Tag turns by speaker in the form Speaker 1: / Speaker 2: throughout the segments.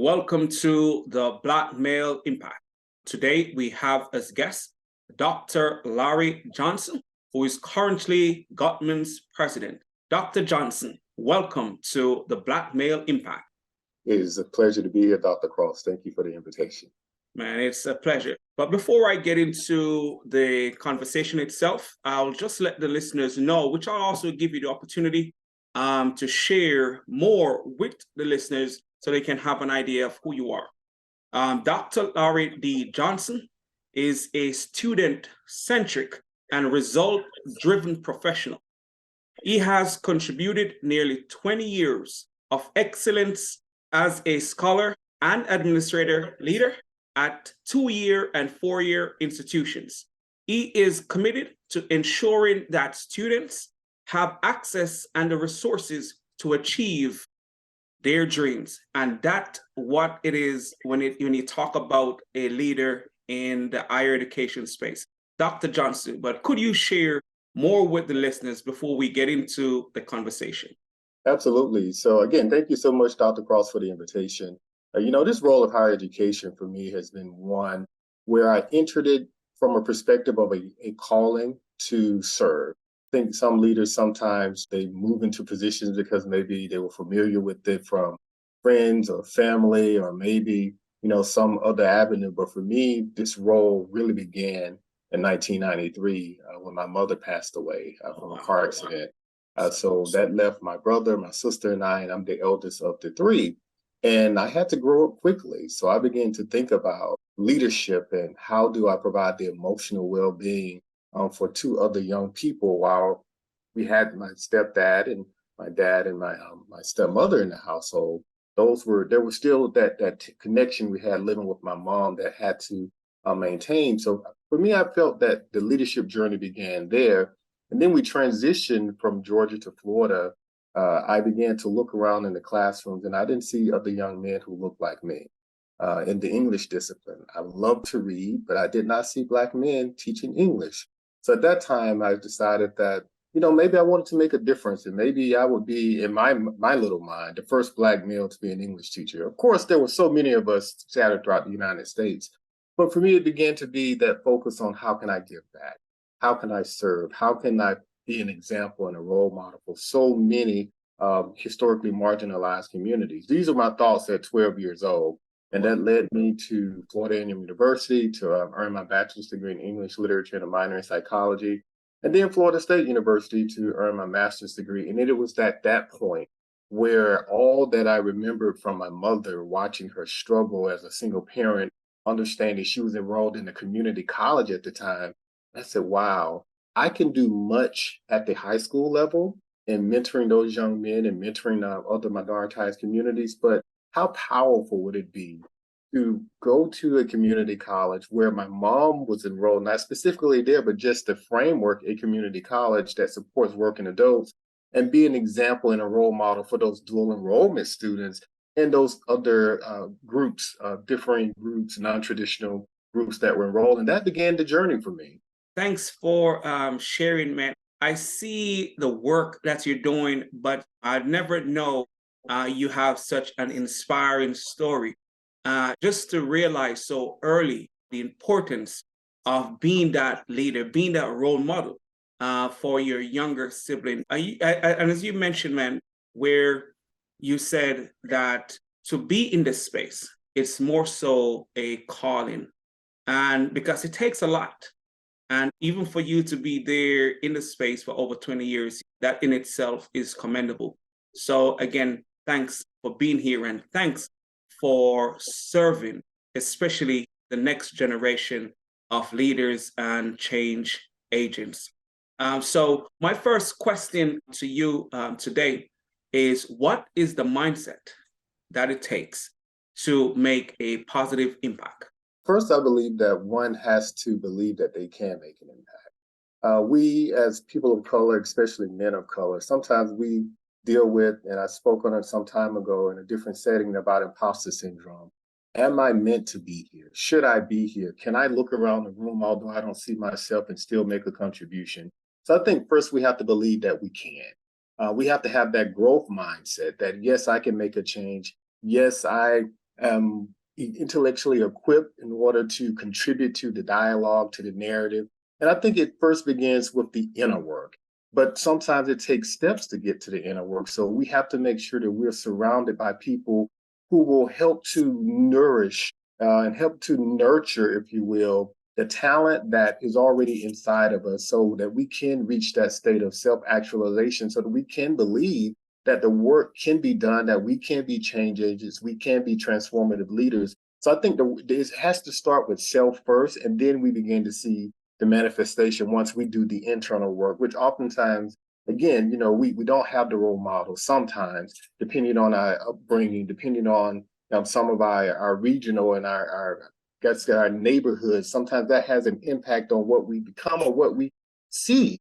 Speaker 1: welcome to the Black Male Impact. Today we have as guest Dr. Larry Johnson, who is currently Gottman's president. Dr. Johnson, welcome to the Black Male Impact.
Speaker 2: It is a pleasure to be here, Dr. Cross. Thank you for the invitation.
Speaker 1: Man, it's a pleasure. But before I get into the conversation itself, I'll just let the listeners know, which I'll also give you the opportunity to share more with the listeners so they can have an idea of who you are. Dr. Larry D. Johnson is a student-centric and result-driven professional. He has contributed nearly 20 years of excellence as a scholar and administrator leader at 2-year and 4-year institutions. He is committed to ensuring that students have access and the resources to achieve their dreams. And that's what it is when you talk about a leader in the higher education space. Dr. Johnson, but could you share more with the listeners before we get into the conversation?
Speaker 2: Absolutely. So again, thank you so much, Dr. Cross, for the invitation. This role of higher education for me has been one where I entered it from a perspective of a calling to serve. I think some leaders, sometimes they move into positions because maybe they were familiar with it from friends or family, or maybe, some other avenue. But for me, this role really began in 1993 when my mother passed away from a car accident. So that left my brother, my sister, and I, and I'm the eldest of the three. And I had to grow up quickly. So I began to think about leadership and how do I provide the emotional well-being for two other young people, while we had my stepdad and my dad and my stepmother in the household. There was still that connection we had living with my mom that had to maintain. So for me, I felt that the leadership journey began there. And then we transitioned from Georgia to Florida. I began to look around in the classrooms, and I didn't see other young men who looked like me in the English discipline. I loved to read, but I did not see Black men teaching English. So at that time, I decided that, maybe I wanted to make a difference, and maybe I would be, in my little mind, the first Black male to be an English teacher. Of course, there were so many of us scattered throughout the United States. But for me, it began to be that focus on how can I give back? How can I serve? How can I be an example and a role model for so many historically marginalized communities? These are my thoughts at 12 years old. And that led me to Florida A&M University to earn my bachelor's degree in English literature and a minor in psychology. And then Florida State University to earn my master's degree. And it was at that point where all that I remembered from my mother, watching her struggle as a single parent, understanding she was enrolled in a community college at the time, I said, wow, I can do much at the high school level in mentoring those young men and mentoring other minoritized communities. But how powerful would it be to go to a community college where my mom was enrolled, not specifically there, but just the framework, a community college that supports working adults, and be an example and a role model for those dual enrollment students and those other groups, differing groups, non-traditional groups that were enrolled. And that began the journey for me.
Speaker 1: Thanks for sharing, man. I see the work that you're doing, but I never know you have such an inspiring story. Just to realize so early the importance of being that leader, being that role model for your younger sibling. And as you mentioned, man, where you said that to be in this space, it's more so a calling, and because it takes a lot. And even for you to be there in the space for over 20 years, that in itself is commendable. So again, thanks for being here, and thanks for serving, especially the next generation of leaders and change agents. So my first question to you today is, what is the mindset that it takes to make a positive impact?
Speaker 2: First, I believe that one has to believe that they can make an impact. We, as people of color, especially men of color, sometimes we deal with, and I spoke on it some time ago in a different setting, about imposter syndrome. Am I meant to be here? Should I be here? Can I look around the room, although I don't see myself, and still make a contribution? So I think first we have to believe that we can. We have to have that growth mindset that, yes, I can make a change. Yes, I intellectually equipped in order to contribute to the dialogue, to the narrative. And I think it first begins with the inner work, but sometimes it takes steps to get to the inner work. So we have to make sure that we're surrounded by people who will help to nourish and help to nurture, if you will, the talent that is already inside of us so that we can reach that state of self-actualization, so that we can believe that the work can be done, that we can be change agents, we can be transformative leaders. So I think it has to start with self first, and then we begin to see the manifestation once we do the internal work, which oftentimes, again, we don't have the role model sometimes, depending on our upbringing, depending on some of our regional and our guess our neighborhoods. Sometimes that has an impact on what we become or what we see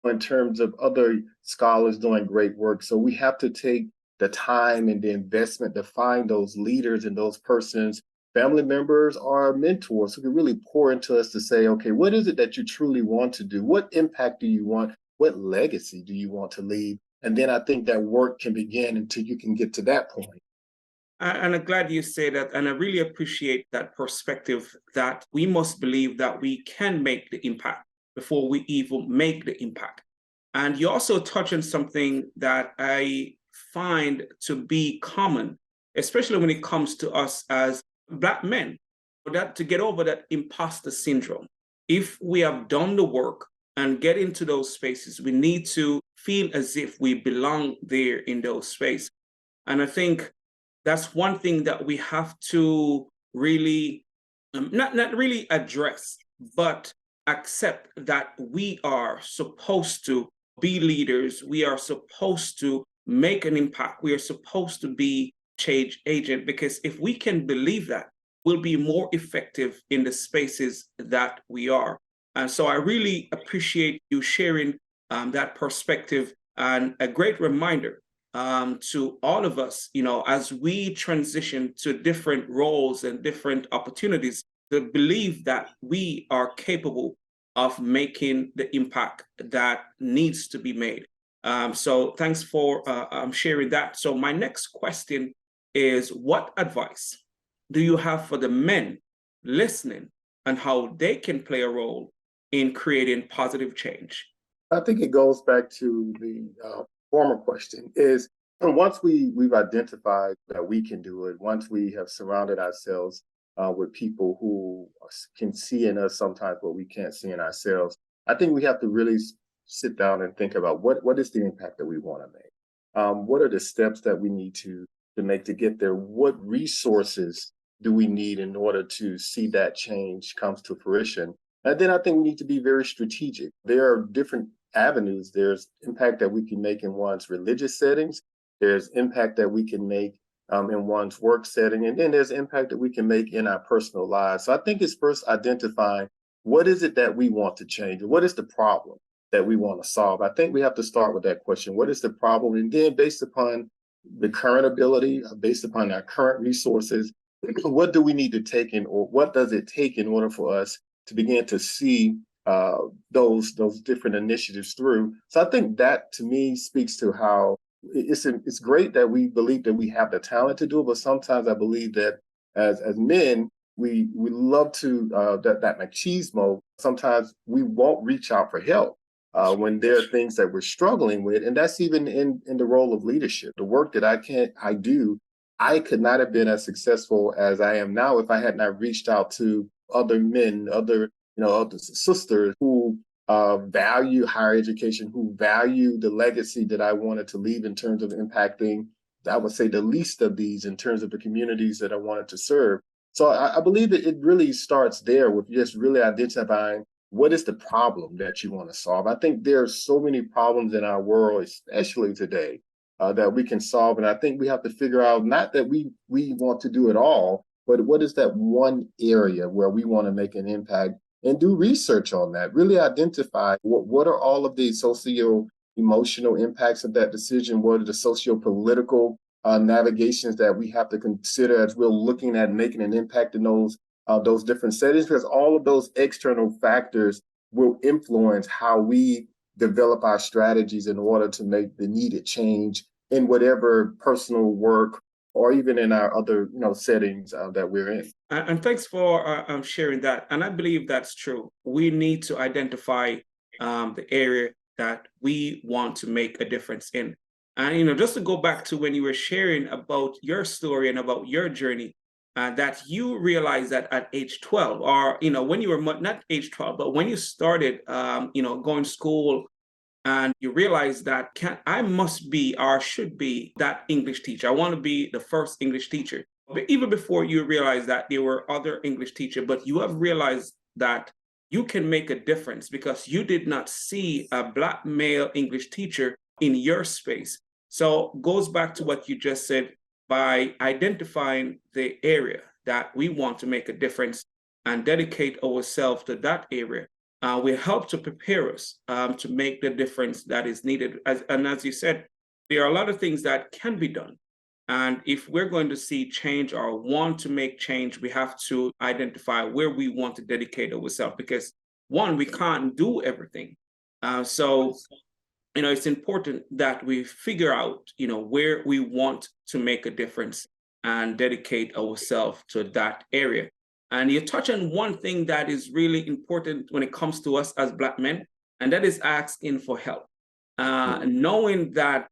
Speaker 2: in terms of other scholars doing great work. So we have to take the time and the investment to find those leaders and those persons, family members or mentors who can really pour into us to say, okay, what is it that you truly want to do? What impact do you want? What legacy do you want to leave? And then I think that work can begin until you can get to that point.
Speaker 1: And I'm glad you say that. And I really appreciate that perspective that we must believe that we can make the impact before we even make the impact. And you also touch on something that I find to be common, especially when it comes to us as Black men, that to get over that imposter syndrome. If we have done the work and get into those spaces, we need to feel as if we belong there in those spaces. And I think that's one thing that we have to really not really address, but accept that we are supposed to be leaders. We are supposed to make an impact. We are supposed to be change agent, because if we can believe that, we'll be more effective in the spaces that we are. And so I really appreciate you sharing that perspective, and a great reminder to all of us, as we transition to different roles and different opportunities, to believe that we are capable of making the impact that needs to be made. So thanks for sharing that. So my next question is, what advice do you have for the men listening and how they can play a role in creating positive change?
Speaker 2: I think it goes back to the former question is, and once we've identified that we can do it, once we have surrounded ourselves with people who can see in us sometimes what we can't see in ourselves, I think we have to really sit down and think about what is the impact that we want to make? What are the steps that we need to make to get there? What resources do we need in order to see that change comes to fruition? And then I think we need to be very strategic. There are different avenues. There's impact that we can make in one's religious settings. There's impact that we can make in one's work setting. And then there's impact that we can make in our personal lives. So I think it's first identifying what is it that we want to change? What is the problem that we want to solve? I think we have to start with that question. What is the problem? And then based upon the current ability, based upon our current resources, what do we need to take in, or what does it take in order for us to begin to see those different initiatives through? So I think that to me speaks to how it's great that we believe that we have the talent to do it, but sometimes I believe that as men, we love to that machismo. Sometimes we won't reach out for help when there are things that we're struggling with, and that's even in the role of leadership. The work that I do, I could not have been as successful as I am now if I had not reached out to other men, other sisters who value higher education, who value the legacy that I wanted to leave in terms of impacting, I would say, the least of these in terms of the communities that I wanted to serve. So I believe that it really starts there with just really identifying what is the problem that you want to solve. I think there are so many problems in our world, especially today, that we can solve. And I think we have to figure out not that we want to do it all, but what is that one area where we want to make an impact, and do research on that. Really identify what are all of the socio-emotional impacts of that decision? What are the socio-political navigations that we have to consider as we're looking at making an impact in those different settings? Because all of those external factors will influence how we develop our strategies in order to make the needed change in whatever personal work or even in our other, settings that we're in.
Speaker 1: And thanks for sharing that. And I believe that's true. We need to identify the area that we want to make a difference in. And just to go back to when you were sharing about your story and about your journey, that you realized that at age 12, or when you were not age 12, but when you started, going to school, and you realize that I must be or should be that English teacher. I want to be the first English teacher. But even before you realize that there were other English teachers, but you have realized that you can make a difference because you did not see a Black male English teacher in your space. So goes back to what you just said, by identifying the area that we want to make a difference and dedicate ourselves to that area, will help to prepare us to make the difference that is needed. And as you said, there are a lot of things that can be done. And if we're going to see change or want to make change, we have to identify where we want to dedicate ourselves, because one, we can't do everything. So it's important that we figure out, where we want to make a difference and dedicate ourselves to that area. And you touch on one thing that is really important when it comes to us as Black men, and that is asking for help. Knowing that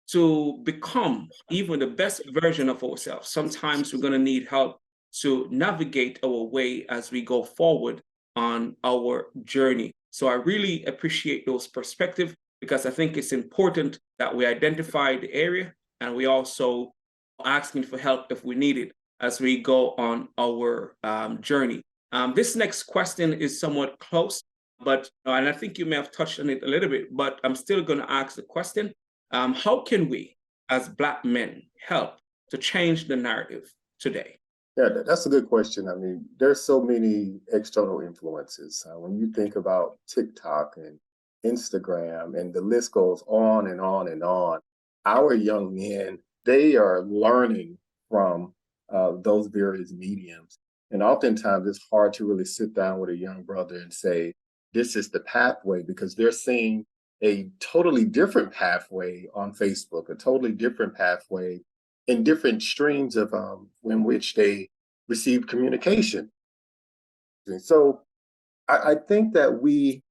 Speaker 1: to become even the best version of ourselves, sometimes we're going to need help to navigate our way as we go forward on our journey. So I really appreciate those perspectives, because I think it's important that we identify the area and we also asking for help if we need it as we go on our journey. This next question is somewhat close, but and I think you may have touched on it a little bit, but I'm still going to ask the question. How can we, as Black men, help to change the narrative today?
Speaker 2: Yeah, that's a good question. I mean, there's so many external influences. When you think about TikTok and Instagram, and the list goes on and on and on, our young men, they are learning from those various mediums. And oftentimes it's hard to really sit down with a young brother and say, this is the pathway, because they're seeing a totally different pathway on Facebook, a totally different pathway in different streams of in which they receive communication. And so I think that we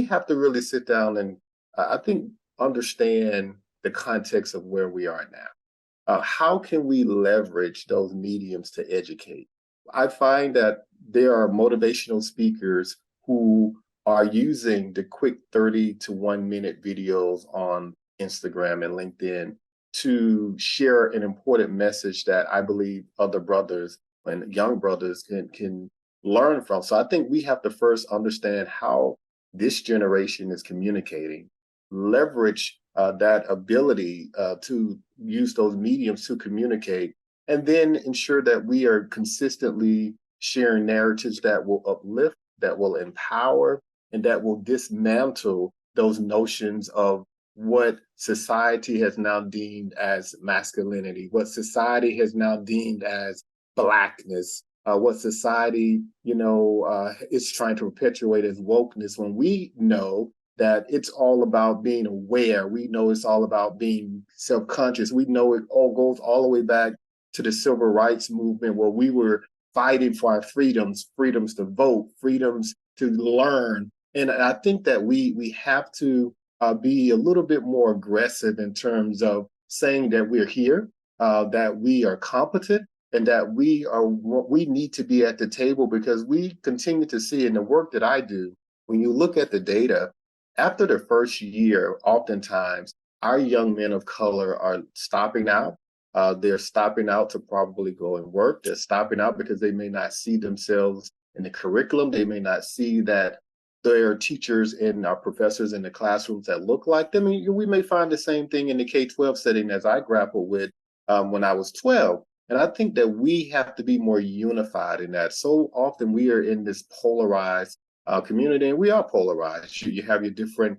Speaker 2: have to really sit down and I think understand the context of where we are now. How can we leverage those mediums to educate? I find that there are motivational speakers who are using the quick 30 to 1 minute videos on Instagram and LinkedIn to share an important message that I believe other brothers and young brothers can learn from. So I think we have to first understand how this generation is communicating, leverage that ability to use those mediums to communicate, and then ensure that we are consistently sharing narratives that will uplift, that will empower, and that will dismantle those notions of what society has now deemed as masculinity, what society has now deemed as Blackness, what society, is trying to perpetuate as wokeness, when we know that it's all about being aware. We know it's all about being self-conscious. We know it all goes all the way back to the civil rights movement, where we were fighting for our freedoms to vote, freedoms to learn. And I think that we have to be a little bit more aggressive in terms of saying that we're here, that we are competent, and that we need to be at the table, because we continue to see in the work that I do, when you look at the data, after the first year, oftentimes our young men of color are stopping out. They're stopping out to probably go and work. They're stopping out because they may not see themselves in the curriculum. They may not see that there are teachers and our professors in the classrooms that look like them. And we may find the same thing in the K-12 setting as I grappled with when I was 12. And I think that we have to be more unified in that. So often we are in this polarized community, and we are polarized. You have your different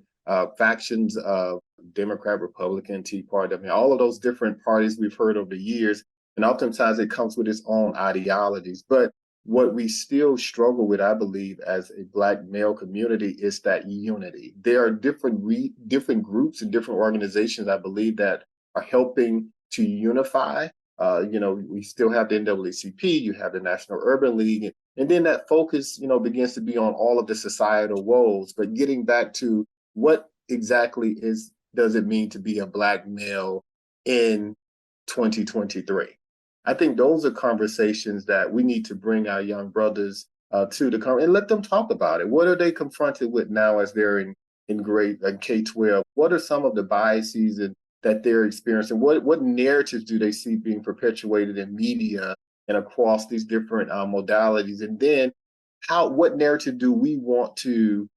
Speaker 2: factions of Democrat, Republican, Tea Party. I mean, all of those different parties we've heard over the years, and oftentimes it comes with its own ideologies. But what we still struggle with, I believe, as a Black male community, is that unity. There are different groups and different organizations, I believe, that are helping to unify. We still have the NAACP, you have the National Urban League, and then that focus, begins to be on all of the societal woes. But getting back to what exactly does it mean to be a Black male in 2023? I think those are conversations that we need to bring our young brothers to the and let them talk about it. What are they confronted with now as they're in grade K-12? What are some of the biases that they're experiencing? What narratives do they see being perpetuated in media and across these different modalities? And then what narrative do we want to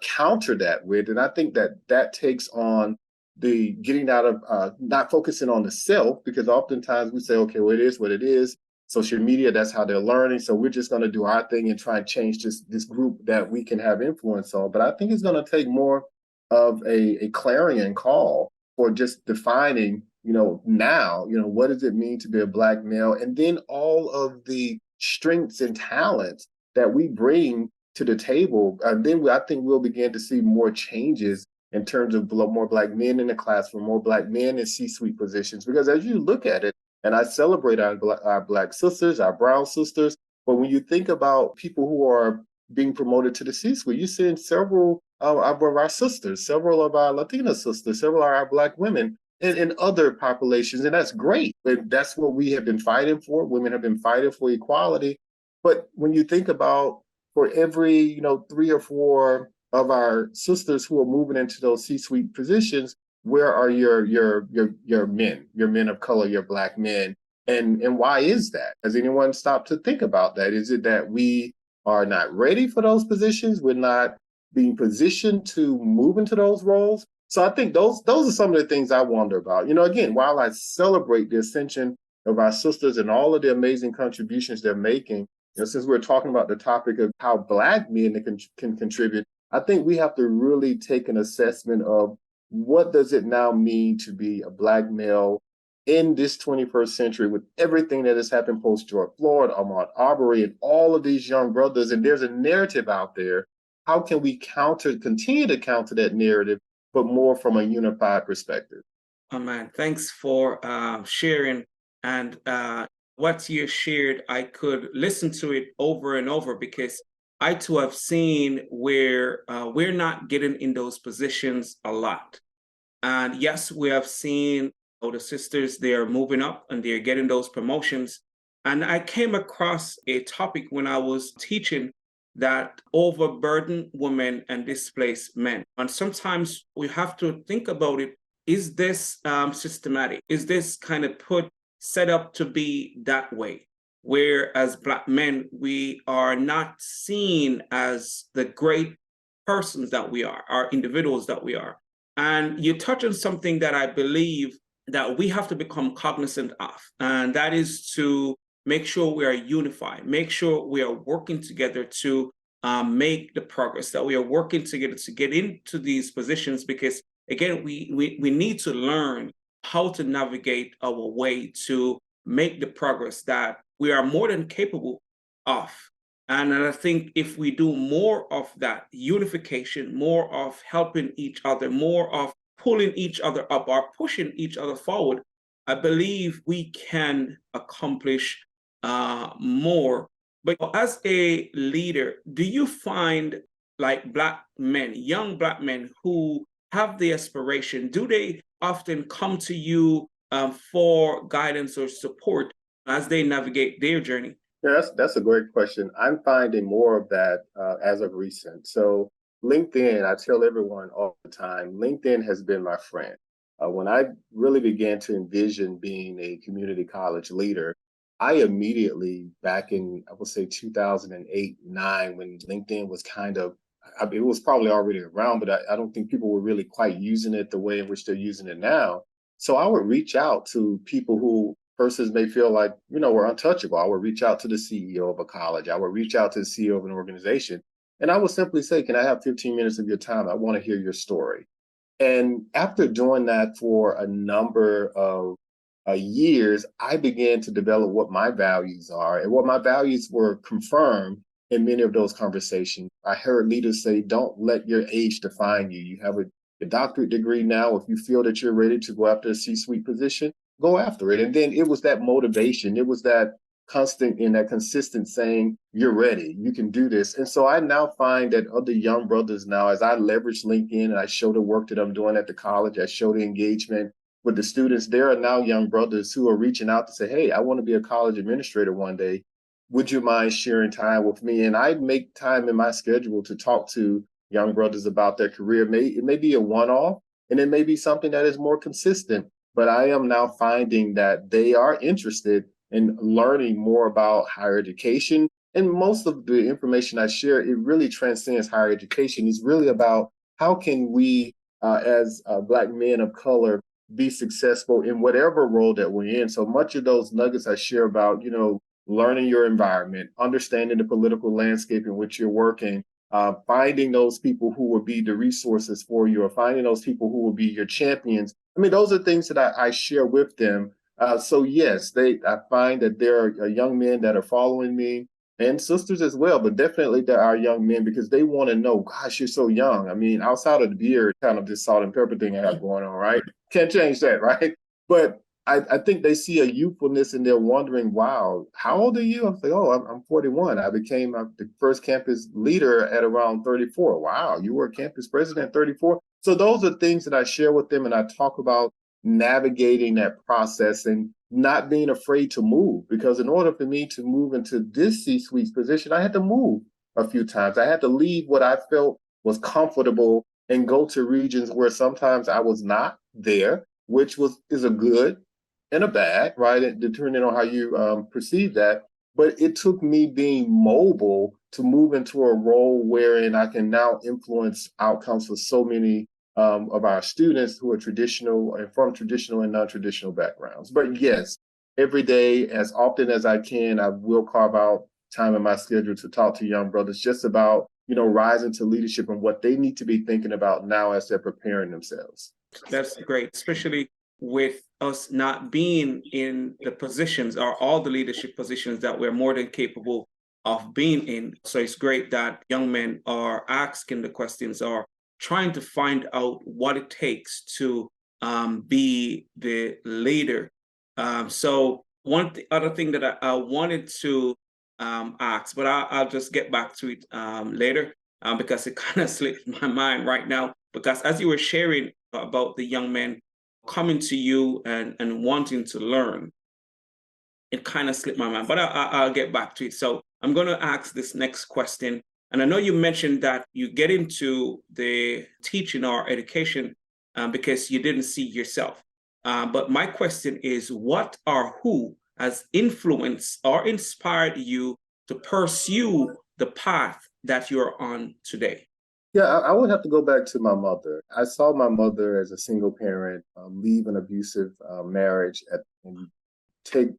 Speaker 2: counter that with? And I think that takes on the getting out of not focusing on the self, because oftentimes we say, okay, well, it is what it is. Social media, that's how they're learning. So we're just going to do our thing and try and change this group that we can have influence on. But I think it's going to take more of a clarion call for just defining, now, what does it mean to be a Black male? And then all of the strengths and talents that we bring to the table. And then I think we'll begin to see more changes in terms of more Black men in the classroom, more Black men in C-suite positions. Because as you look at it, and I celebrate our Black sisters, our brown sisters, but when you think about people who are being promoted to the C-suite, you're seeing several of our sisters, several of our Latina sisters, several of our Black women in other populations, and that's great. But that's what we have been fighting for. Women have been fighting for equality. But when you think about for every 3 or 4 of our sisters who are moving into those C-suite positions, where are your men of color, your Black men, and why is that? Has anyone stopped to think about that? Is it that we are not ready for those positions? We're not being positioned to move into those roles? So I think those are some of the things I wonder about. Again, while I celebrate the ascension of our sisters and all of the amazing contributions they're making, since we're talking about the topic of how Black men can contribute, I think we have to really take an assessment of what does it now mean to be a Black male in this 21st century with everything that has happened post George Floyd, Ahmaud Arbery, and all of these young brothers. And there's a narrative out there. How can we continue to counter that narrative, but more from a unified perspective?
Speaker 1: Oh man, thanks for sharing. And what you shared, I could listen to it over and over, because I too have seen where we're not getting in those positions a lot. And yes, we have seen the sisters, they are moving up and they're getting those promotions. And I came across a topic when I was teaching that overburden women and displaced men. And sometimes we have to think about it. Is this systematic? Is this kind of set up to be that way? Where as Black men, we are not seen as the great persons that we are, our individuals that we are. And you touch on something that I believe that we have to become cognizant of, and that is to make sure we are unified, make sure we are working together to make the progress, that we are working together to get into these positions, because again, we need to learn how to navigate our way to make the progress that we are more than capable of. And I think if we do more of that unification, more of helping each other, more of pulling each other up or pushing each other forward, I believe we can accomplish more. But as a leader, do you find like Black men, young Black men who have the aspiration, do they often come to you for guidance or support as they navigate their journey?
Speaker 2: Yeah, that's a great question. I'm finding more of that as of recent. So LinkedIn, I tell everyone all the time, LinkedIn has been my friend. When I really began to envision being a community college leader, I immediately, back in, I would say 2008, 9, when LinkedIn was it was probably already around, but I don't think people were really quite using it the way in which they're using it now. So I would reach out to people who persons may feel like, we're untouchable. I would reach out to the CEO of a college. I would reach out to the CEO of an organization. And I would simply say, can I have 15 minutes of your time? I want to hear your story. And after doing that for a number of years, I began to develop what my values are. And what my values were confirmed in many of those conversations. I heard leaders say, don't let your age define you. You have a doctorate degree now. If you feel that you're ready to go after a C-suite position, go after it. And then it was that motivation. It was that constant and that consistent saying, you're ready, you can do this. And so I now find that other young brothers now, as I leverage LinkedIn and I show the work that I'm doing at the college, I show the engagement with the students, there are now young brothers who are reaching out to say, hey, I want to be a college administrator one day. Would you mind sharing time with me? And I make time in my schedule to talk to young brothers about their career. It may be a one-off, and it may be something that is more consistent, but I am now finding that they are interested in learning more about higher education. And most of the information I share, it really transcends higher education. It's really about how can we, as Black men of color, be successful in whatever role that we're in. So much of those nuggets I share about, learning your environment, understanding the political landscape in which you're working, finding those people who will be the resources for you, or finding those people who will be your champions. I mean, those are things that I share with them. So yes, I find that there are young men that are following me, and sisters as well, but definitely there are young men because they want to know, gosh, you're so young. I mean, outside of the beard, kind of this salt and pepper thing I have going on, right? Can't change that, right? But I think they see a youthfulness and they're wondering, wow, how old are you? I'm like, oh, I'm 41. I became the first campus leader at around 34. Wow, you were a campus president at 34. So those are things that I share with them, and I talk about navigating that process and not being afraid to move. Because in order for me to move into this C-suite position, I had to move a few times. I had to leave what I felt was comfortable and go to regions where sometimes I was not there, which is a good and a bad, right? Depending on how you perceive that. But it took me being mobile to move into a role wherein I can now influence outcomes for so many of our students who are traditional and from traditional and non-traditional backgrounds. But yes, every day, as often as I can, I will carve out time in my schedule to talk to young brothers just about, rising to leadership and what they need to be thinking about now as they're preparing themselves.
Speaker 1: That's great, especially with us not being in the positions or all the leadership positions that we're more than capable of being in. So it's great that young men are asking the questions or trying to find out what it takes to be the leader. So one other thing that I wanted to ask, but I'll just get back to it later because it kind of slipped my mind right now. Because as you were sharing about the young men coming to you and wanting to learn, it kind of slipped my mind, but I'll get back to it. So I'm going to ask this next question. And I know you mentioned that you get into the teaching or education because you didn't see yourself. But my question is, what or who has influenced or inspired you to pursue the path that you're on today?
Speaker 2: Yeah, I would have to go back to my mother. I saw my mother as a single parent leave an abusive marriage and take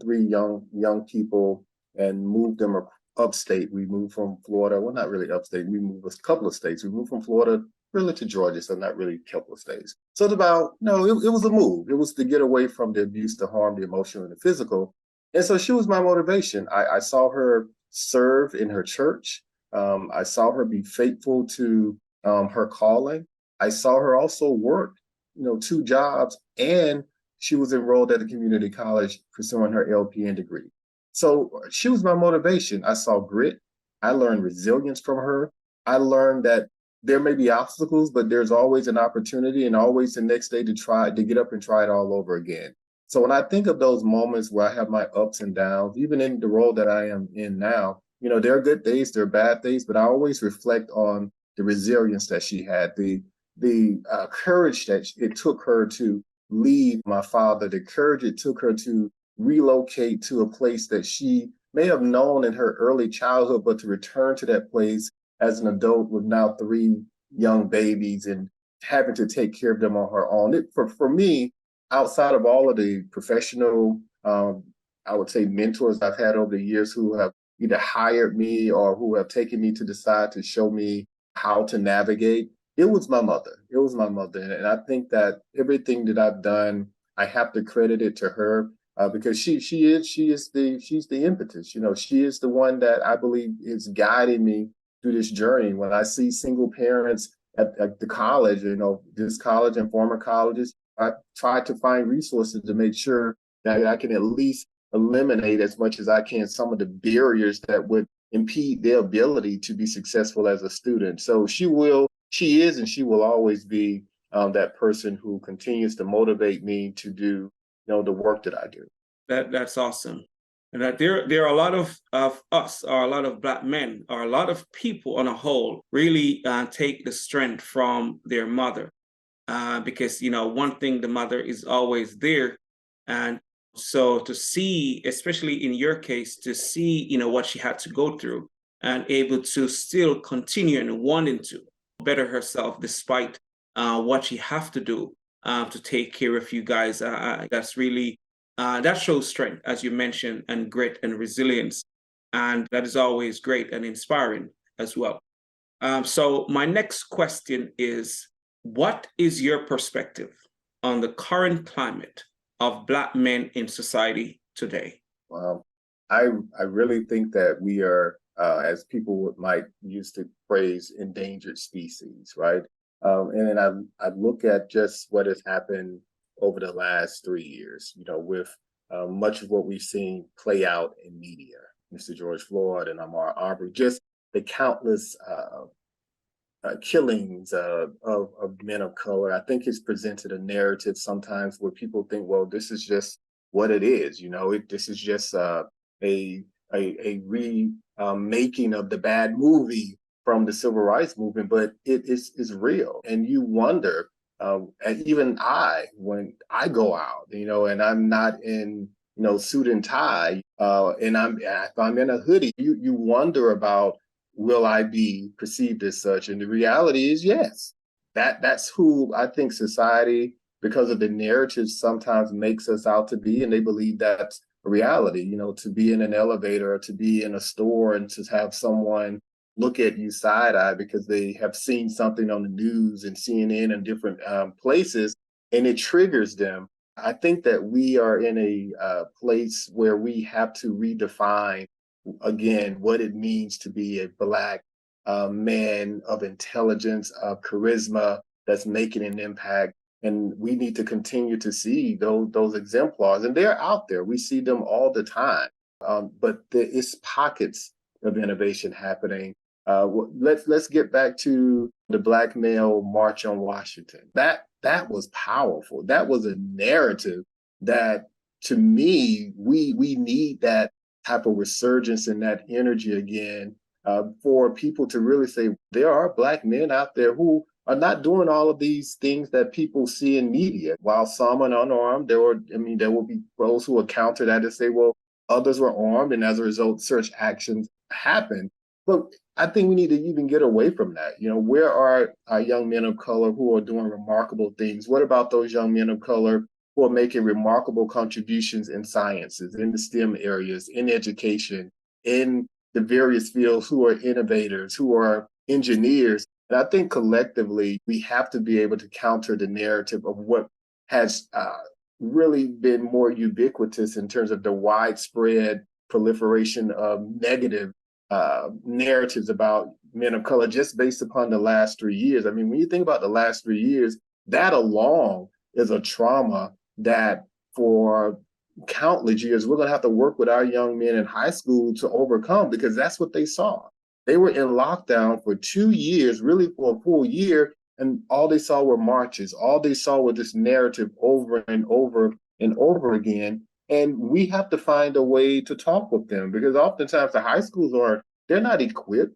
Speaker 2: three young people and move them upstate. We moved from Florida, well, not really upstate. We moved a couple of states. We moved from Florida really to Georgia, so not really a couple of states. So it's about it was a move. It was to get away from the abuse, the harm, the emotional, and the physical. And so she was my motivation. I saw her serve in her church. I saw her be faithful to her calling. I saw her also work, 2 jobs, and she was enrolled at a community college pursuing her LPN degree. So she was my motivation. I saw grit. I learned resilience from her. I learned that there may be obstacles, but there's always an opportunity and always the next day to get up and try it all over again. So when I think of those moments where I have my ups and downs, even in the role that I am in now, there are good days, there are bad days, but I always reflect on the resilience that she had, the courage that it took her to leave my father, the courage it took her to relocate to a place that she may have known in her early childhood, but to return to that place as an adult with now 3 young babies and having to take care of them on her own. For me, outside of all of the professional, I would say mentors I've had over the years who have either hired me or who have taken me to the side to show me how to navigate, it was my mother. It was my mother. And I think that everything that I've done, I have to credit it to her because she's the impetus. She is the one that I believe is guiding me through this journey. When I see single parents at the college, this college and former colleges, I try to find resources to make sure that I can at least eliminate as much as I can some of the barriers that would impede their ability to be successful as a student. So she is, and she will always be that person who continues to motivate me to do, the work that I do.
Speaker 1: That's awesome. And that there are a lot of us, or a lot of Black men, or a lot of people on a whole really take the strength from their mother. Because, one thing, the mother is always there. And so to see, especially in your case, to see, what she had to go through and able to still continue and wanting to better herself despite what she have to do to take care of you guys. That's really, that shows strength, as you mentioned, and grit and resilience. And that is always great and inspiring as well. So my next question is, what is your perspective on the current climate of Black men in society today?
Speaker 2: Well, I really think that we are, as people might use the phrase, endangered species, right? And then I look at just what has happened over the last 3 years, with much of what we've seen play out in media, Mr. George Floyd and Ahmaud Arbery, just the countless killings of men of color. I think it's presented a narrative sometimes where people think, well, this is just what it is. This is just a remaking of the bad movie from the civil rights movement, but it is real. And you wonder, and even when I go out, and I'm not in, suit and tie, and if I'm in a hoodie, you wonder about, will I be perceived as such? And the reality is, yes. That's who I think society, because of the narrative, sometimes makes us out to be, and they believe that's a reality. To be in an elevator, or to be in a store, and to have someone look at you side eye because they have seen something on the news and CNN and different places, and it triggers them. I think that we are in a place where we have to redefine again what it means to be a Black man of intelligence, of charisma, that's making an impact. And we need to continue to see those exemplars, and they're out there. We see them all the time. But there is pockets of innovation happening. Let's get back to the Black Male March on Washington. That was powerful. That was a narrative that, to me, we need that type of resurgence and that energy again, for people to really say there are Black men out there who are not doing all of these things that people see in media. While some are unarmed, there will be those who will counter that and say, well, others were armed, and as a result, such actions happened. But I think we need to even get away from that. Where are our young men of color who are doing remarkable things? What about those young men of color who are making remarkable contributions in sciences, in the STEM areas, in education, in the various fields, who are innovators, who are engineers? And I think collectively, we have to be able to counter the narrative of what has really been more ubiquitous in terms of the widespread proliferation of negative narratives about men of color just based upon the last 3 years. I mean, when you think about the last 3 years, that alone is a trauma that for countless years, we're going to have to work with our young men in high school to overcome, because that's what they saw. They were in lockdown for 2 years, really for a full year, and all they saw were marches. All they saw was this narrative over and over and over again. And we have to find a way to talk with them, because oftentimes the high schools they're not equipped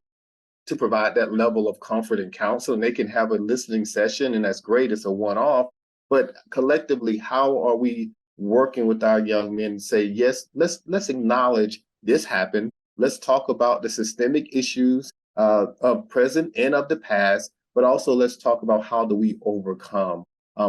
Speaker 2: to provide that level of comfort and counsel. And they can have a listening session, and that's great. It's a one-off. But collectively, how are we working with our young men and say, yes, let's acknowledge this happened. Let's talk about the systemic issues of present and of the past, but also let's talk about how do we overcome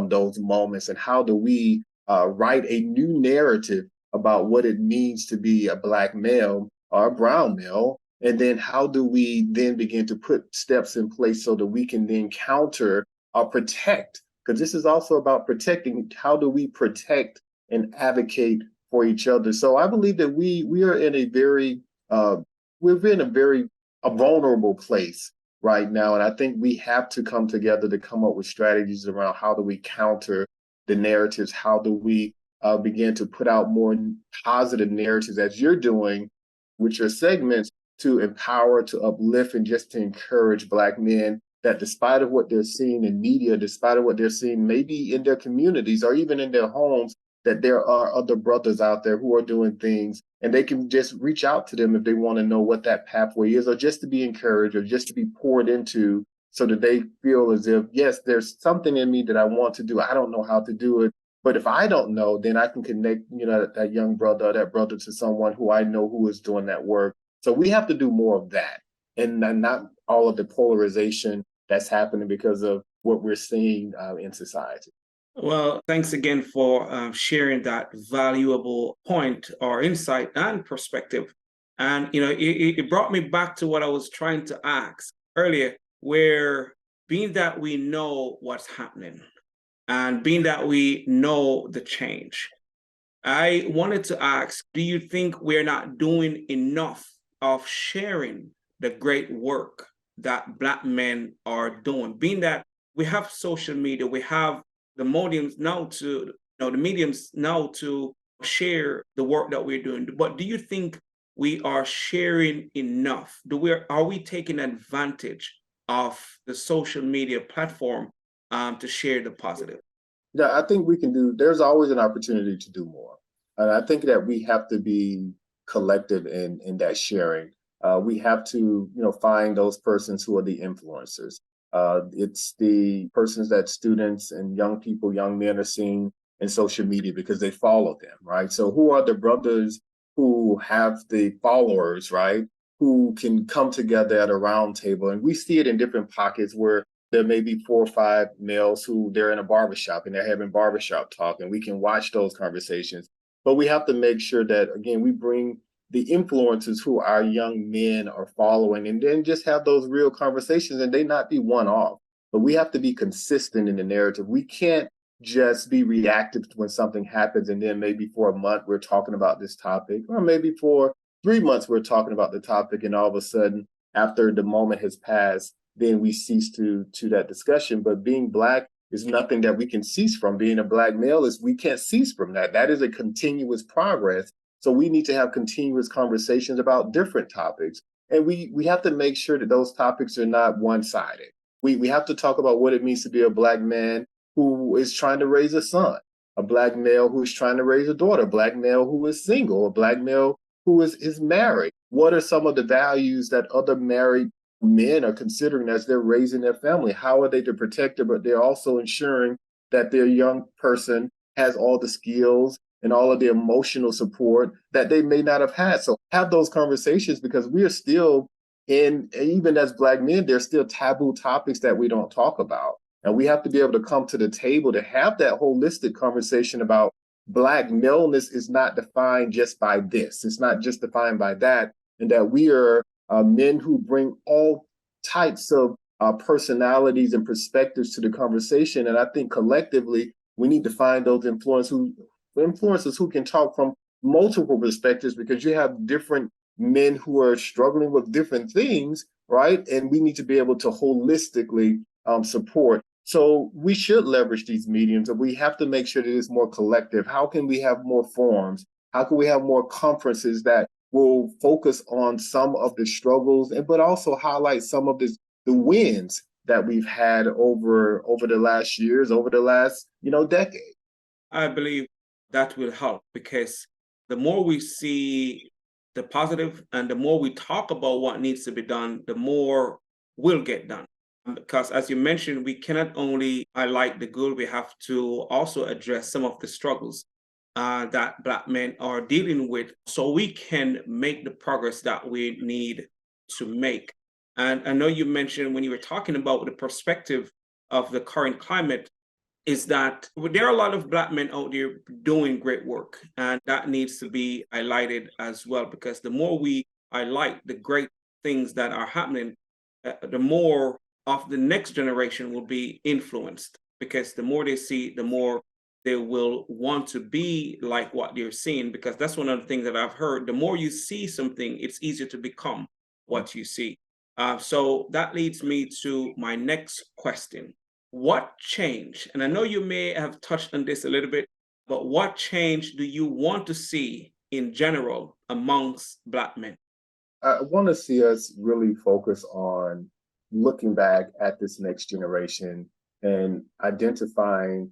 Speaker 2: those moments, and how do we write a new narrative about what it means to be a Black male or a brown male. And then how do we then begin to put steps in place so that we can then counter or protect? Because this is also about protecting. How do we protect and advocate for each other? So I believe that we are in a very we're in a very vulnerable place right now, and I think we have to come together to come up with strategies around how do we counter the narratives? How do we begin to put out more positive narratives as you're doing with your segments to empower, to uplift, and just to encourage Black men that despite of what they're seeing in media, despite of what they're seeing maybe in their communities or even in their homes, that there are other brothers out there who are doing things, and they can just reach out to them if they want to know what that pathway is, or just to be encouraged, or just to be poured into, so that they feel as if, yes, there's something in me that I want to do. I don't know how to do it, but if I don't know, then I can connect, that young brother or that brother to someone who I know who is doing that work. So we have to do more of that, and not all of the polarization that's happening because of what we're seeing in society.
Speaker 1: Well, thanks again for sharing that valuable point or insight and perspective. And, it brought me back to what I was trying to ask earlier, where being that we know what's happening and being that we know the change, I wanted to ask, do you think we're not doing enough of sharing the great work that Black men are doing? Being that we have social media, we have the mediums now to share the work that we're doing. But do you think we are sharing enough? Are we taking advantage of the social media platform to share the positive?
Speaker 2: Yeah, I think there's always an opportunity to do more. And I think that we have to be collective in that sharing. We have to, find those persons who are the influencers. It's the persons that students and young people, young men are seeing in social media because they follow them, right? So who are the brothers who have the followers, right? Who can come together at a round table. And we see it in different pockets where there may be 4 or 5 males who they're in a barbershop and they're having barbershop talk, and we can watch those conversations. But we have to make sure that, again, we bring the influencers who our young men are following, and then just have those real conversations, and they not be one off. But we have to be consistent in the narrative. We can't just be reactive when something happens, and then maybe for a month we're talking about this topic, or maybe for 3 months we're talking about the topic, and all of a sudden, after the moment has passed, then we cease to that discussion. But being Black is nothing that we can cease from. Being a Black male is we can't cease from that. That is a continuous progress. So we need to have continuous conversations about different topics. And we have to make sure that those topics are not one-sided. We have to talk about what it means to be a Black man who is trying to raise a son, a Black male who is trying to raise a daughter, a Black male who is single, a Black male who is married. What are some of the values that other married men are considering as they're raising their family? How are they to protect it, but they're also ensuring that their young person has all the skills and all of the emotional support that they may not have had? So have those conversations, because we are still even as Black men, there's still taboo topics that we don't talk about. And we have to be able to come to the table to have that holistic conversation about Black maleness is not defined just by this. It's not just defined by that. And that we are men who bring all types of personalities and perspectives to the conversation. And I think collectively, we need to find those influencers who can talk from multiple perspectives, because you have different men who are struggling with different things, right? And we need to be able to holistically support. So we should leverage these mediums, and we have to make sure that it's more collective. How can we have more forums? How can we have more conferences that will focus on some of the struggles, but also highlight some of the wins that we've had over the last years, over the last decade?
Speaker 1: I believe that will help, because the more we see the positive and the more we talk about what needs to be done, the more will get done. Because as you mentioned, we cannot only highlight the good, we have to also address some of the struggles that Black men are dealing with, so we can make the progress that we need to make. And I know you mentioned when you were talking about the perspective of the current climate, is that there are a lot of Black men out there doing great work, and that needs to be highlighted as well, because the more we highlight the great things that are happening, the more of the next generation will be influenced, because the more they see, the more they will want to be like what they're seeing. Because that's one of the things that I've heard: the more you see something, it's easier to become what you see. So that leads me to my next question. what change, and I know you may have touched on this a little bit, but what change do you want to see in general amongst Black men?
Speaker 2: I want to see us really focus on looking back at this next generation and identifying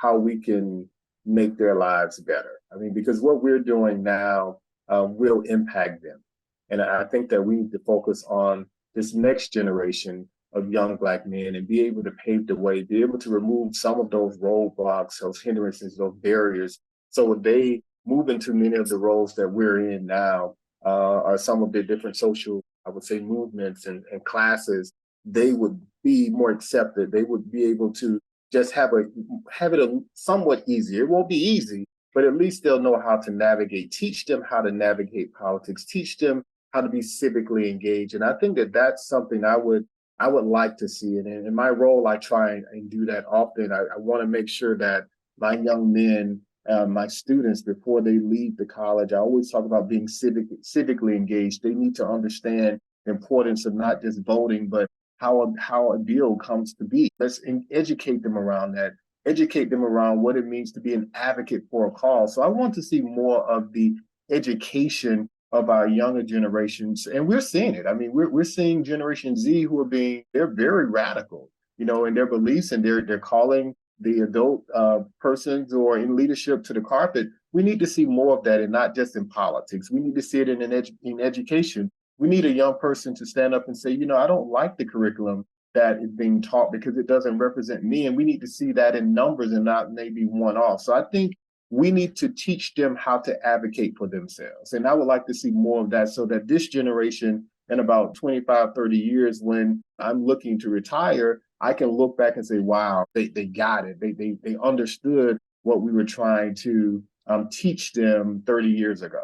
Speaker 2: how we can make their lives better. I mean, because what we're doing now will impact them. And I think that we need to focus on this next generation of young Black men and be able to pave the way, be able to remove some of those roadblocks, those hindrances, those barriers, so when they move into many of the roles that we're in now, or some of the different social, I would say, movements and classes, they would be more accepted. They would be able to just have it a somewhat easier. It won't be easy, but at least they'll know how to navigate. Teach them how to navigate politics. Teach them how to be civically engaged. And I think that that's something I would like to see. And in my role, I try and do that often. I want to make sure that my young men, my students, before they leave the college, I always talk about being civically engaged. They need to understand the importance of not just voting, but how a bill comes to be. Let's educate them around that. Educate them around what it means to be an advocate for a cause. So I want to see more of the education of our younger generations, and we're seeing it. I mean, we're seeing Generation Z who they're very radical, in their beliefs, and they're calling the adult persons or in leadership to the carpet. We need to see more of that, and not just in politics. We need to see it in education. We need a young person to stand up and say, I don't like the curriculum that is being taught because it doesn't represent me. And we need to see that in numbers and not maybe one off. So I think we need to teach them how to advocate for themselves. And I would like to see more of that so that this generation in about 25, 30 years, when I'm looking to retire, I can look back and say, wow, they got it. They understood what we were trying to teach them 30 years ago.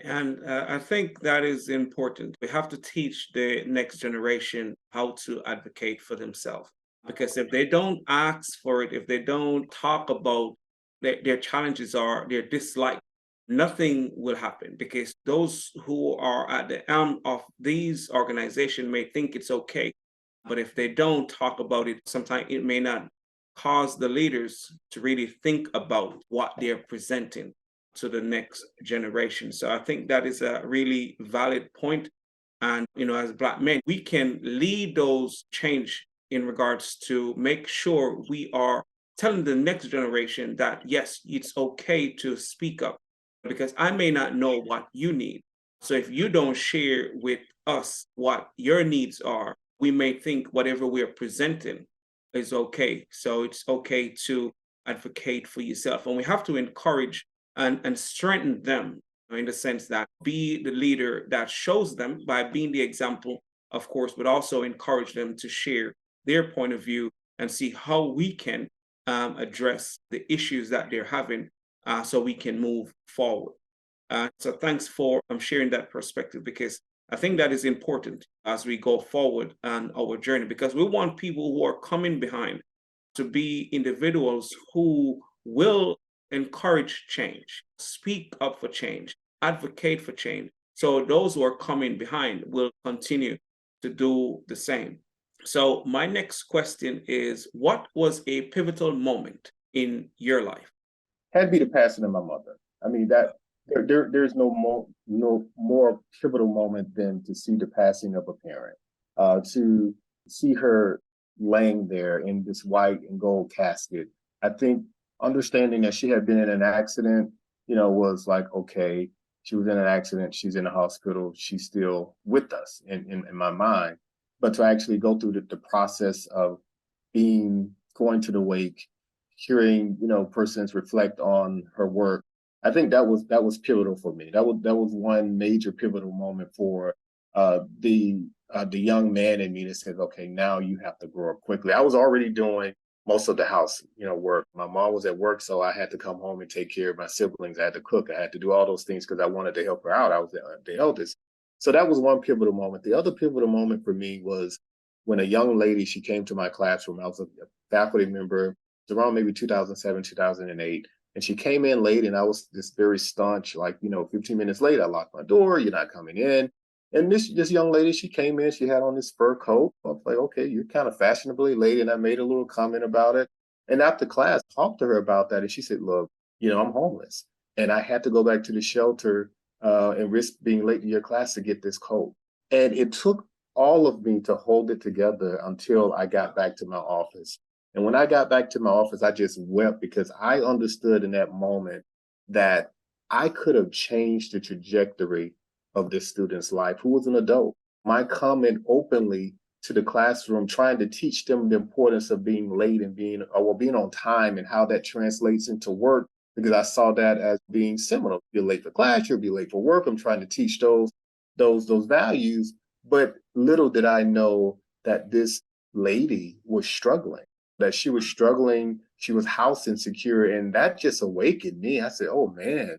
Speaker 1: And I think that is important. We have to teach the next generation how to advocate for themselves. Because if they don't ask for it, if they don't talk about their challenges or their dislike, nothing will happen. Because those who are at the helm of these organizations may think it's okay. But if they don't talk about it, sometimes it may not cause the leaders to really think about what they're presenting to the next generation. So I think that is a really valid point. And, as Black men, we can lead those change in regards to make sure we are telling the next generation that, yes, it's okay to speak up because I may not know what you need. So if you don't share with us what your needs are, we may think whatever we're presenting is okay. So it's okay to advocate for yourself. And we have to encourage and strengthen them in the sense that be the leader that shows them by being the example, of course, but also encourage them to share their point of view and see how we can address the issues that they're having so we can move forward. So thanks for sharing that perspective because I think that is important as we go forward on our journey because we want people who are coming behind to be individuals who will encourage change, speak up for change, advocate for change. So those who are coming behind will continue to do the same. So my next question is, what was a pivotal moment in your life?
Speaker 2: Had to be the passing of my mother. I mean, there's no more pivotal moment than to see the passing of a parent. To see her laying there in this white and gold casket. I think understanding that she had been in an accident, was like, okay, she was in an accident, she's in a hospital, she's still with us in my mind. But to actually go through the process of going to the wake, hearing, persons reflect on her work, I think that was pivotal for me. That was one major pivotal moment for the young man in me that said, okay, now you have to grow up quickly. I was already doing most of the house, work. My mom was at work, so I had to come home and take care of my siblings. I had to cook. I had to do all those things because I wanted to help her out. I was the eldest. So that was one pivotal moment. The other pivotal moment for me was when a young lady, she came to my classroom. I was a faculty member. It was around maybe 2007, 2008. And she came in late and I was just very staunch, like, 15 minutes late, I locked my door, you're not coming in. And this young lady, she came in, she had on this fur coat. I was like, okay, you're kind of fashionably lady. And I made a little comment about it. And after class, talked to her about that. And she said, look, I'm homeless. And I had to go back to the shelter and risk being late to your class to get this coat. And it took all of me to hold it together until I got back to my office. And when I got back to my office, I just wept because I understood in that moment that I could have changed the trajectory of this student's life who was an adult. My comment openly to the classroom, trying to teach them the importance of being late and being on time and how that translates into work, because I saw that as being similar. You're late for class, you'll be late for work. I'm trying to teach those values. But little did I know that this lady was struggling, that she was struggling, she was house insecure, and that just awakened me. I said, oh man,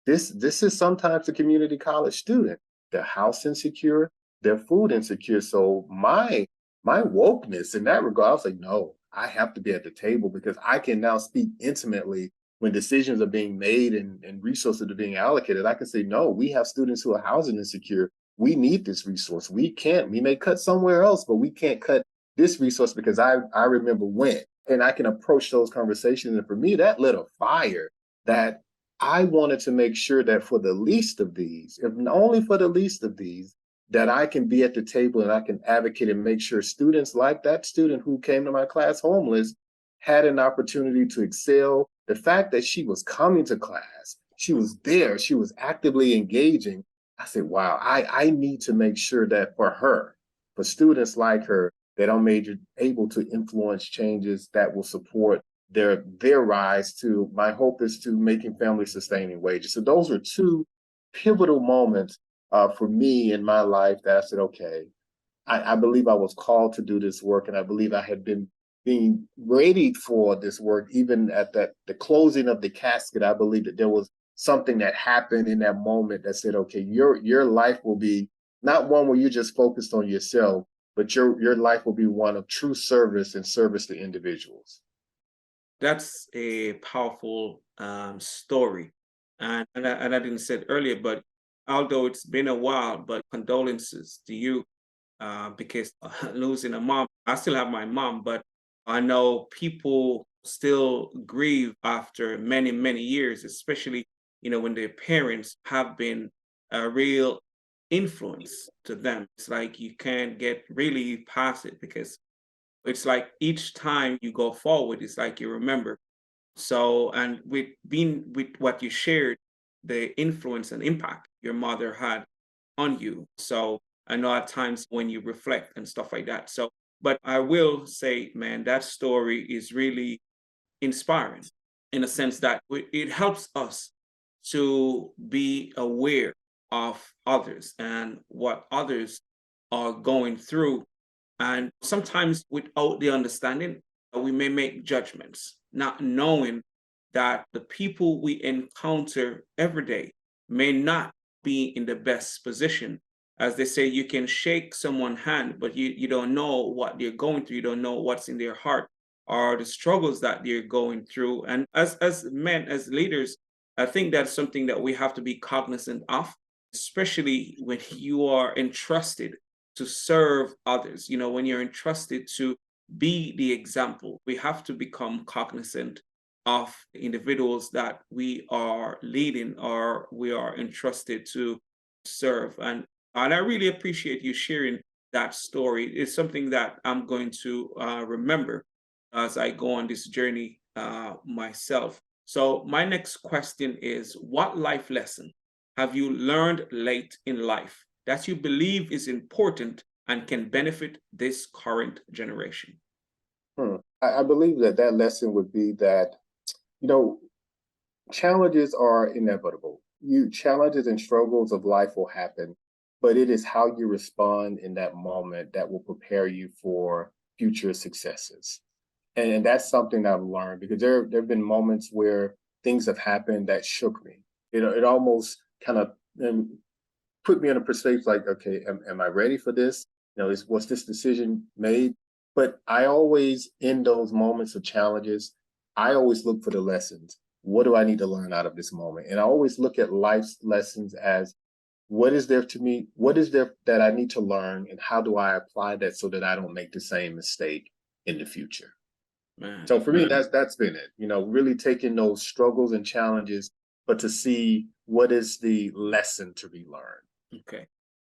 Speaker 2: this is sometimes the community college student. They're house insecure, they're food insecure. So my wokeness in that regard, I was like, no, I have to be at the table because I can now speak intimately when decisions are being made and resources are being allocated. I can say, no, we have students who are housing insecure. We need this resource. We may cut somewhere else, but we can't cut this resource because I remember when. And I can approach those conversations. And for me, that lit a fire that I wanted to make sure that for the least of these, if only for the least of these, that I can be at the table and I can advocate and make sure students like that student who came to my class homeless had an opportunity to excel. The fact that she was coming to class, she was there, she was actively engaging. I said, wow, I need to make sure that for her, for students like her, that I'm able to influence changes that will support their rise to, my hope is to making family sustaining wages. So those are two pivotal moments for me in my life that I said, okay, I believe I was called to do this work, and I believe I had been being readied for this work. Even at the closing of the casket, I believe that there was something that happened in that moment that said, okay, your life will be not one where you're just focused on yourself, but your life will be one of true service and service to individuals.
Speaker 1: That's a powerful story. And I didn't say it earlier, but although it's been a while, but condolences to you because losing a mom, I still have my mom, but I know people still grieve after many, many years, especially, when their parents have been a real influence to them. It's like you can't get really past it because it's like each time you go forward, it's like you remember. So, and with what you shared, the influence and impact your mother had on you. So I know at times when you reflect and stuff like that. So, but I will say, man, that story is really inspiring in a sense that it helps us to be aware of others and what others are going through. And sometimes without the understanding, we may make judgments, not knowing that the people we encounter every day may not be in the best position. As they say, you can shake someone's hand, but you don't know what they're going through. You don't know what's in their heart or the struggles that they're going through. And as men, as leaders, I think that's something that we have to be cognizant of, especially when you are entrusted to serve others. When you're entrusted to be the example, we have to become cognizant of individuals that we are leading or we are entrusted to serve. And I really appreciate you sharing that story. It's something that I'm going to remember as I go on this journey myself. So my next question is, what life lesson have you learned late in life that you believe is important and can benefit this current generation?
Speaker 2: I believe that lesson would be that, you know, challenges are inevitable. Challenges and struggles of life will happen, but it is how you respond in that moment that will prepare you for future successes. And that's something I've learned because there have been moments where things have happened that shook me. It almost kind of put me in a perspective like, okay, am I ready for this? Was this decision made? But I always, in those moments of challenges, I always look for the lessons. What do I need to learn out of this moment? And I always look at life's lessons as what is there to me? What is there that I need to learn, and how do I apply that so that I don't make the same mistake in the future?
Speaker 1: Man.
Speaker 2: So for me, that's been it. Really taking those struggles and challenges, but to see what is the lesson to be learned.
Speaker 1: Okay.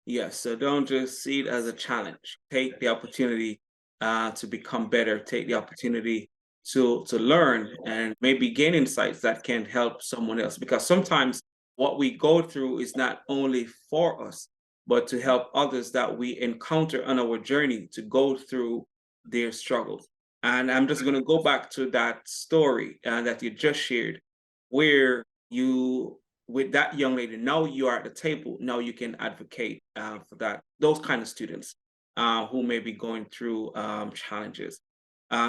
Speaker 1: Yes. So don't just see it as a challenge. Take the opportunity to become better. Take the opportunity to learn and maybe gain insights that can help someone else. Because sometimes what we go through is not only for us, but to help others that we encounter on our journey to go through their struggles. And I'm just going to go back to that story that you just shared, where you with that young lady. Now you are at the table. Now you can advocate for those kind of students who may be going through challenges.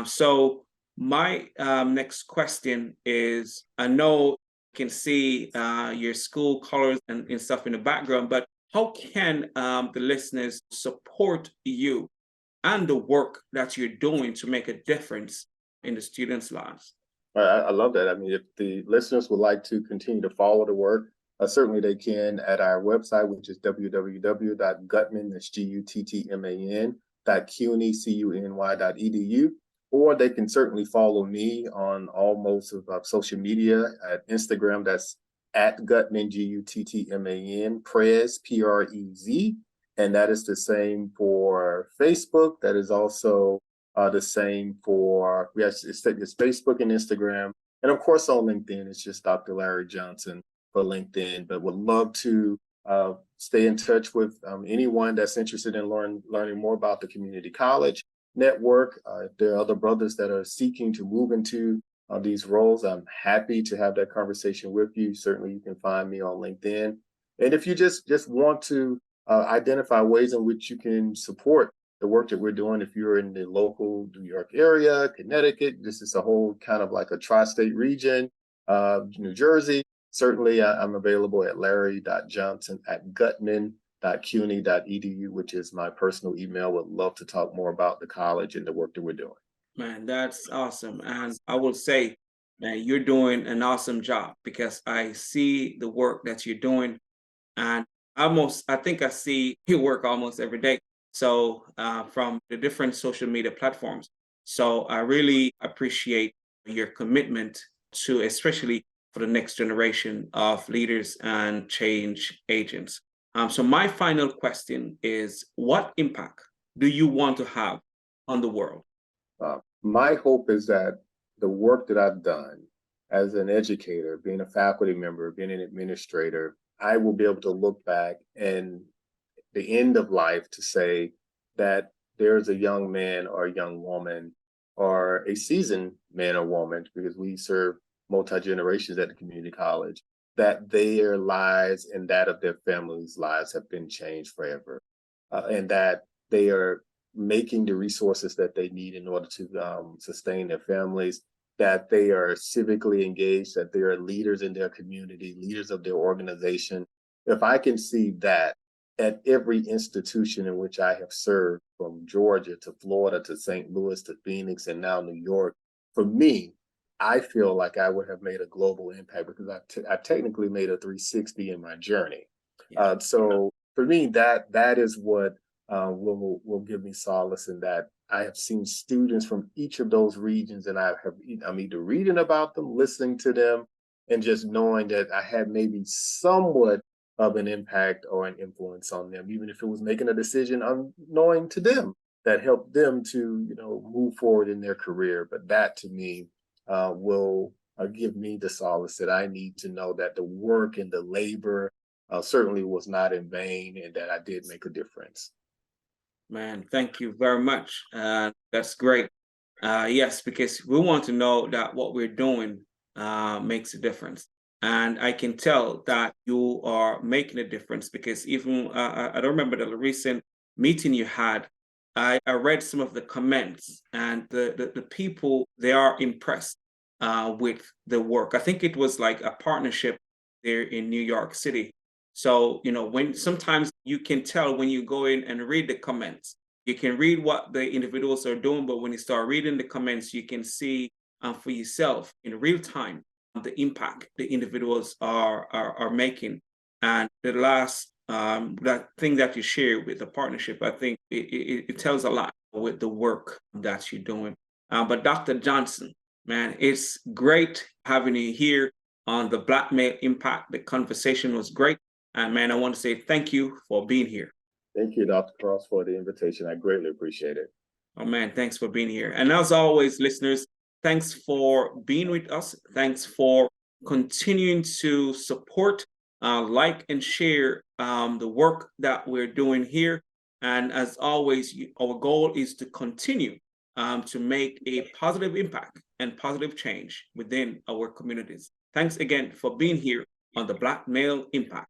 Speaker 1: So my next question is: I know you can see your school colors and stuff in the background, but how can the listeners support you and the work that you're doing to make a difference in the students' lives?
Speaker 2: I love that. I mean, if the listeners would like to continue to follow the work, certainly they can at our website, which is www.guttman, that's Guttman, .cuny.edu, or they can certainly follow me on all modes of social media at Instagram. That's at Guttman, Guttman, Prez, Prez, and that is the same for Facebook. That is also the same for it's Facebook and Instagram, and of course on LinkedIn it's just Dr. Larry Johnson for LinkedIn. But would love to stay in touch with anyone that's interested in learning more about the community college network. If there are other brothers that are seeking to move into these roles, I'm happy to have that conversation with you. Certainly, you can find me on LinkedIn, and if you just want to identify ways in which you can support the work that we're doing. If you're in the local New York area, Connecticut, this is a whole kind of like a tri-state region, New Jersey. Certainly, I'm available at larry.johnson@guttman.cuny.edu, which is my personal email. Would love to talk more about the college and the work that we're doing.
Speaker 1: Man, that's awesome. And I will say, man, you're doing an awesome job because I see the work that you're doing. And I think I see your work almost every day. So from the different social media platforms. So I really appreciate your commitment to, especially for the next generation of leaders and change agents. So my final question is: what impact do you want to have on the world?
Speaker 2: My hope is that the work that I've done as an educator, being a faculty member, being an administrator, I will be able to look back and the end of life to say that there's a young man or a young woman or a seasoned man or woman, because we serve multi-generations at the community college, that their lives and that of their families' lives have been changed forever. And that they are making the resources that they need in order to sustain their families, that they are civically engaged, that they are leaders in their community, leaders of their organization. If I can see that at every institution in which I have served, from Georgia to Florida to St. Louis to Phoenix and now New York, for me, I feel like I would have made a global impact because I technically made a 360 in my journey.
Speaker 1: Yeah.
Speaker 2: So for me, that is what will give me solace in that I have seen students from each of those regions, and I'm either reading about them, listening to them, and just knowing that I had maybe somewhat of an impact or an influence on them, even if it was making a decision unknowing to them that helped them to move forward in their career. But that to me will give me the solace that I need to know that the work and the labor certainly was not in vain, and that I did make a difference.
Speaker 1: Man, thank you very much. That's great. Yes, because we want to know that what we're doing makes a difference. And I can tell that you are making a difference because even I don't remember the recent meeting you had. I read some of the comments, and the people, they are impressed with the work. I think it was like a partnership there in New York City. So, when sometimes you can tell when you go in and read the comments, you can read what the individuals are doing, but when you start reading the comments, you can see for yourself in real time the impact the individuals are making. And the last that thing that you share with the partnership, I think it tells a lot with the work that you're doing. But Dr. Johnson, man, it's great having you here on the Black Male Impact. The conversation was great. And man, I want to say thank you for being here.
Speaker 2: Thank you, Dr. Cross, for the invitation. I greatly appreciate it.
Speaker 1: Oh man, thanks for being here. And as always, listeners, thanks for being with us. Thanks for continuing to support, like, and share the work that we're doing here. And as always, our goal is to continue to make a positive impact and positive change within our communities. Thanks again for being here on the Black Male Impact.